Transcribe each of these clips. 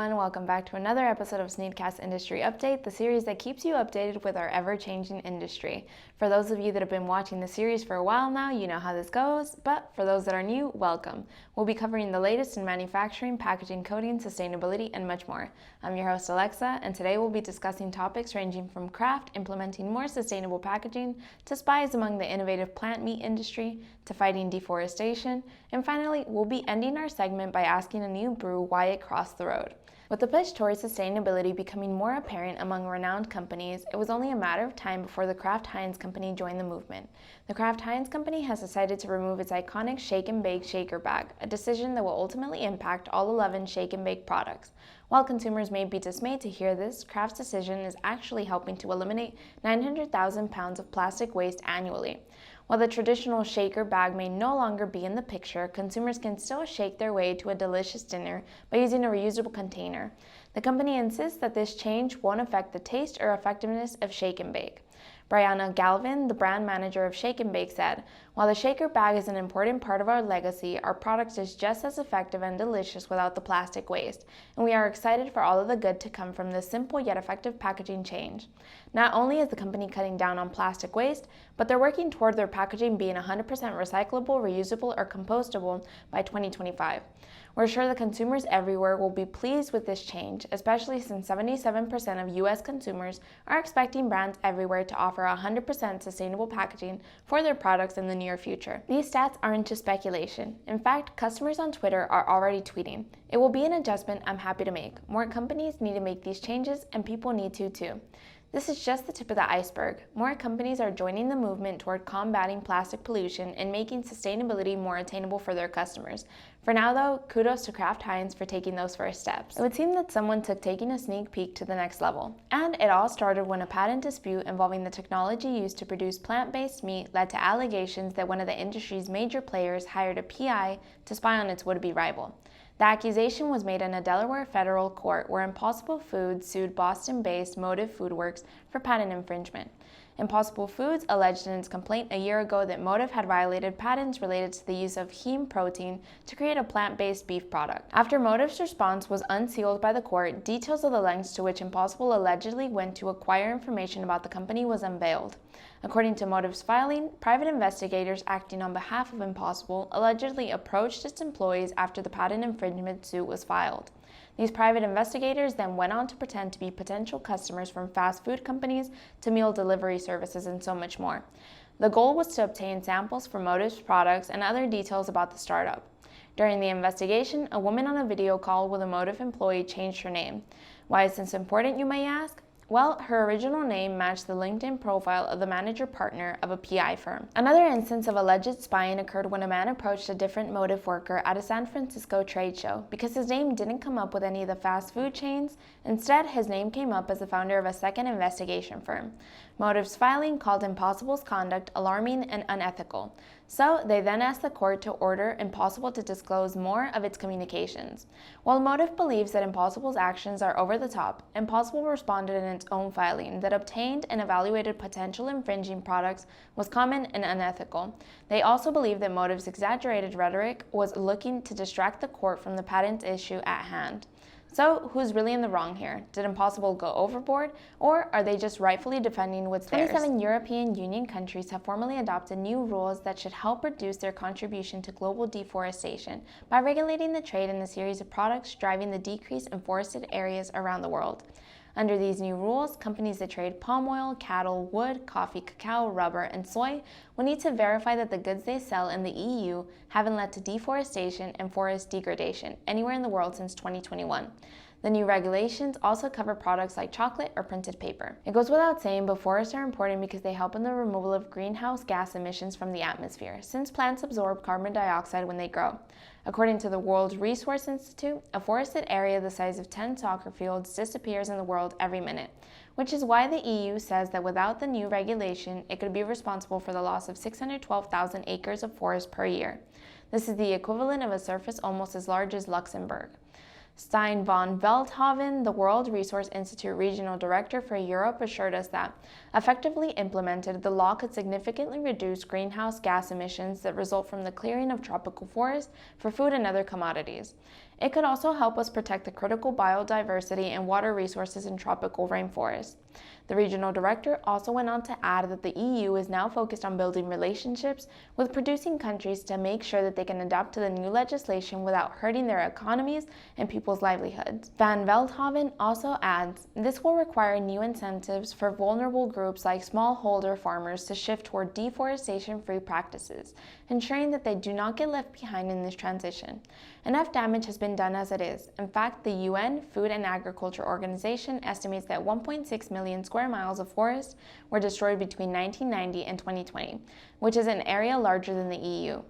everyone, welcome back to another episode of SNEED-CAST Industry Update, the series that keeps you updated with our ever-changing industry. For those of you that have been watching the series for a while now, you know how this goes, but for those that are new, welcome. We'll be covering the latest in manufacturing, packaging, coating, sustainability, and much more. I'm your host Alexa, and today we'll be discussing topics ranging from Kraft implementing more sustainable packaging, to spies among the innovative plant meat industry, to fighting deforestation, and finally, we'll be ending our segment by asking a new brew why it crossed the road. With the push towards sustainability becoming more apparent among renowned companies, it was only a matter of time before the Kraft Heinz Company joined the movement. The Kraft Heinz Company has decided to remove its iconic Shake and Bake shaker bag, a decision that will ultimately impact all 11 Shake and Bake products. While consumers may be dismayed to hear this, Kraft's decision is actually helping to eliminate 900,000 pounds of plastic waste annually. While the traditional shaker bag may no longer be in the picture, consumers can still shake their way to a delicious dinner by using a reusable container. The company insists that this change won't affect the taste or effectiveness of Shake and Bake. Brianna Galvin, the brand manager of Shake and Bake, said, "While the shaker bag is an important part of our legacy, our product is just as effective and delicious without the plastic waste, and we are excited for all of the good to come from this simple yet effective packaging change." Not only is the company cutting down on plastic waste, but they're working toward their packaging being 100% recyclable, reusable, or compostable by 2025. We're sure the consumers everywhere will be pleased with this change, especially since 77% of U.S. consumers are expecting brands everywhere to offer 100% sustainable packaging for their products in the near future. These stats aren't just speculation. In fact, customers on Twitter are already tweeting, "It will be an adjustment I'm happy to make. More companies need to make these changes, and people need to too." This is just the tip of the iceberg. More companies are joining the movement toward combating plastic pollution and making sustainability more attainable for their customers. For now though, kudos to Kraft Heinz for taking those first steps. It would seem that someone took taking a sneak peek to the next level. And it all started when a patent dispute involving the technology used to produce plant-based meat led to allegations that one of the industry's major players hired a PI to spy on its would-be rival. The accusation was made in a Delaware federal court where Impossible Foods sued Boston-based Motive Foodworks for patent infringement. Impossible Foods alleged in its complaint a year ago that Motive had violated patents related to the use of heme protein to create a plant-based beef product. After Motive's response was unsealed by the court, details of the lengths to which Impossible allegedly went to acquire information about the company was unveiled. According to Motive's filing, private investigators acting on behalf of Impossible allegedly approached its employees after the patent infringement suit was filed. These private investigators then went on to pretend to be potential customers from fast food companies to meal delivery services and so much more. The goal was to obtain samples for Motive's products and other details about the startup. During the investigation, a woman on a video call with a Motive employee changed her name. Why is this important, you may ask? Well, her original name matched the LinkedIn profile of the manager partner of a PI firm. Another instance of alleged spying occurred when a man approached a different Motive worker at a San Francisco trade show. Because his name didn't come up with any of the fast food chains, instead his name came up as the founder of a second investigation firm. Motive's filing called Impossible's conduct alarming and unethical. So they then asked the court to order Impossible to disclose more of its communications. While Motive believes that Impossible's actions are over the top, Impossible responded in its own filing that obtained and evaluated potential infringing products was common and unethical. They also believe that Motive's exaggerated rhetoric was looking to distract the court from the patent issue at hand. So, who's really in the wrong here? Did Impossible go overboard, or are they just rightfully defending what's theirs? 27 European Union countries have formally adopted new rules that should help reduce their contribution to global deforestation by regulating the trade in the series of products driving the decrease in forested areas around the world. Under these new rules, companies that trade palm oil, cattle, wood, coffee, cacao, rubber, and soy will need to verify that the goods they sell in the EU haven't led to deforestation and forest degradation anywhere in the world since 2021. The new regulations also cover products like chocolate or printed paper. It goes without saying, but forests are important because they help in the removal of greenhouse gas emissions from the atmosphere, since plants absorb carbon dioxide when they grow. According to the World Resource Institute, a forested area the size of 10 soccer fields disappears in the world every minute, which is why the EU says that without the new regulation, it could be responsible for the loss of 612,000 acres of forest per year. This is the equivalent of a surface almost as large as Luxembourg. Stein van Veldhoven, the World Resource Institute Regional Director for Europe, assured us that Effectively implemented, the law could significantly reduce greenhouse gas emissions that result from the clearing of tropical forests for food and other commodities. It could also help us protect the critical biodiversity and water resources in tropical rainforests. The regional director also went on to add that the EU is now focused on building relationships with producing countries to make sure that they can adapt to the new legislation without hurting their economies and people's livelihoods. Van Veldhoven also adds, this will require new incentives for vulnerable groups like smallholder farmers to shift toward deforestation-free practices, ensuring that they do not get left behind in this transition. Enough damage has been done as it is. In fact, the UN Food and Agriculture Organization estimates that 1.6 million square miles of forest were destroyed between 1990 and 2020, which is an area larger than the EU.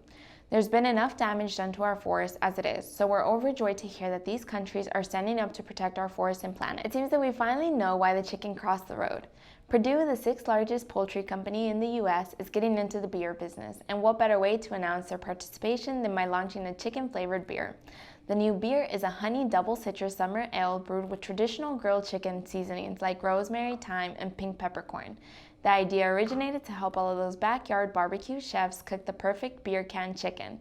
There's been enough damage done to our forests as it is, so we're overjoyed to hear that these countries are standing up to protect our forests and planet. It seems that we finally know why the chicken crossed the road. Purdue, the sixth largest poultry company in the US, is getting into the beer business, and what better way to announce their participation than by launching a chicken-flavored beer. The new beer is a honey double citrus summer ale brewed with traditional grilled chicken seasonings like rosemary, thyme, and pink peppercorn. The idea originated to help all of those backyard barbecue chefs cook the perfect beer can chicken.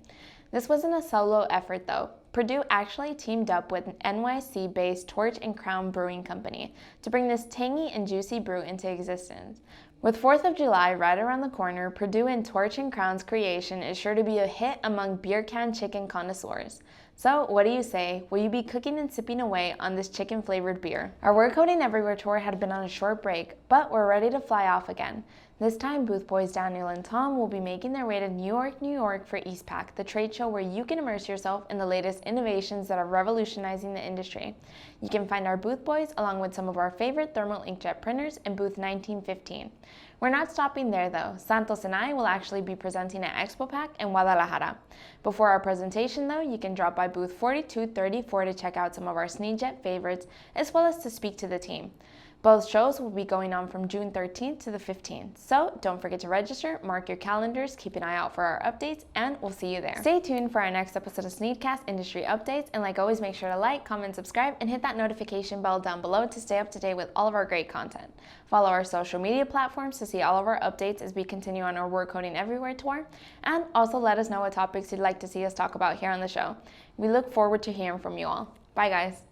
This wasn't a solo effort though. Purdue actually teamed up with an NYC-based Torch and Crown Brewing Company to bring this tangy and juicy brew into existence. With 4th of July right around the corner, Purdue and Torch and Crown's creation is sure to be a hit among beer can chicken connoisseurs. So what do you say? Will you be cooking and sipping away on this chicken-flavored beer? Our We're Coding Everywhere tour had been on a short break, but we're ready to fly off again. This time, Booth Boys Daniel and Tom will be making their way to New York for EastPack, the trade show where you can immerse yourself in the latest innovations that are revolutionizing the industry. You can find our Booth Boys along with some of our favorite thermal inkjet printers in booth 1915. We're not stopping there though. Santos and I will actually be presenting at ExpoPack in Guadalajara. Before our presentation though, you can drop by booth 4234 to check out some of our SNEED-CAST favorites as well as to speak to the team. Both shows will be going on from June 13th to the 15th, so don't forget to register, mark your calendars, keep an eye out for our updates, and we'll see you there. Stay tuned for our next episode of SNEED-CAST Industry Updates, and like always, make sure to like, comment, subscribe, and hit that notification bell down below to stay up to date with all of our great content. Follow our social media platforms to see all of our updates as we continue on our We're Coding Everywhere tour, and also let us know what topics you'd like to see us talk about here on the show. We look forward to hearing from you all. Bye guys!